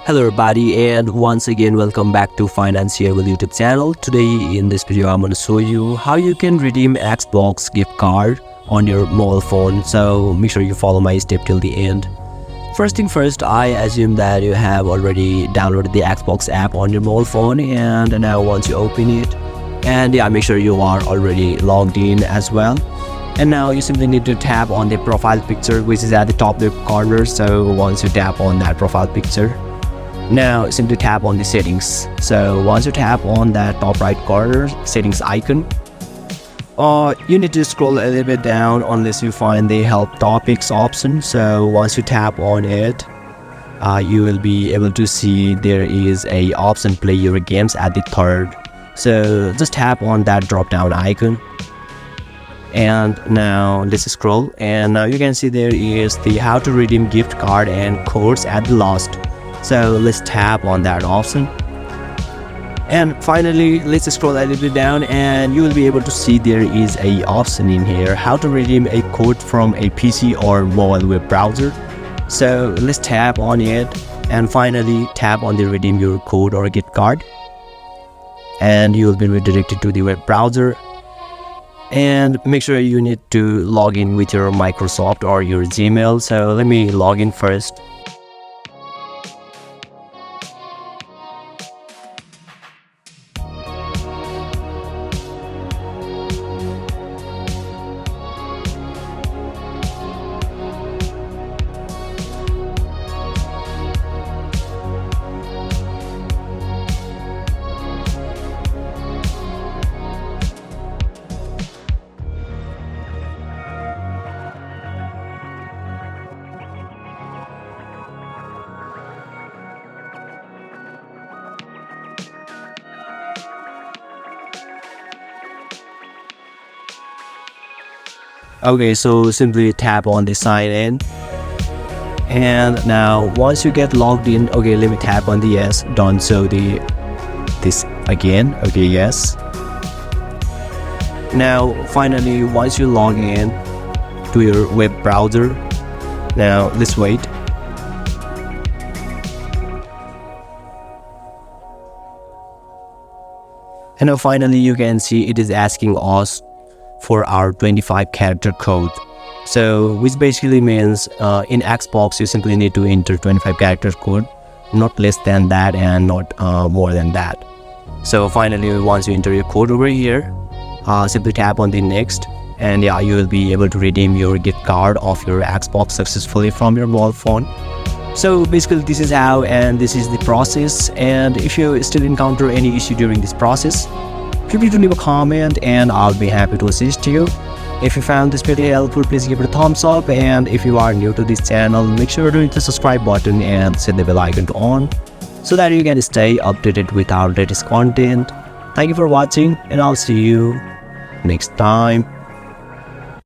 Hello everybody, and once again welcome back to Financeable YouTube channel. Today in this video I'm going to show you how you can redeem Xbox gift card on your mobile phone. So make sure you follow my step till the end. First thing first, I assume that you have already downloaded the Xbox app on your mobile phone, and now once you open it, and make sure you are already logged in as well. And now you simply need to tap on the profile picture, which is at the top left corner. So once you tap on that profile picture, now simply tap on the settings. So once you tap on that top right corner settings icon, you need to scroll a little bit down unless you find the help topics option. So once you tap on it, you will be able to see there is a option play your games at the third. So just tap on that drop down icon. And now let's scroll, and now you can see there is the how to redeem gift card and codes at the last. So let's tap on that option. And finally, let's scroll a little bit down, and you will be able to see there is a option in here, how to redeem a code from a PC or mobile web browser. So let's tap on it, and finally tap on the redeem your code or gift card, and you will be redirected to the web browser. And make sure you need to log in with your Microsoft or your Gmail. So let me log in first. Okay, so simply tap on the sign in, and now once you get logged in, okay, let me tap on the yes, done. So this again, okay, yes. Now finally, once you log in to your web browser, now let's wait. And now finally you can see it is asking us for our 25 character code. So which basically means in Xbox you simply need to enter 25 character code, not less than that and not more than that. So finally, once you enter your code over here, simply tap on the next, and you will be able to redeem your gift card of your Xbox successfully from your mobile phone. So basically this is how, and this is the process. And if you still encounter any issue during this process, feel free to leave a comment and I'll be happy to assist you. If you found this video helpful, please give it a thumbs up, and if you are new to this channel, make sure to hit the subscribe button and set the bell icon to on so that you can stay updated with our latest content. Thank you for watching, and I'll see you next time.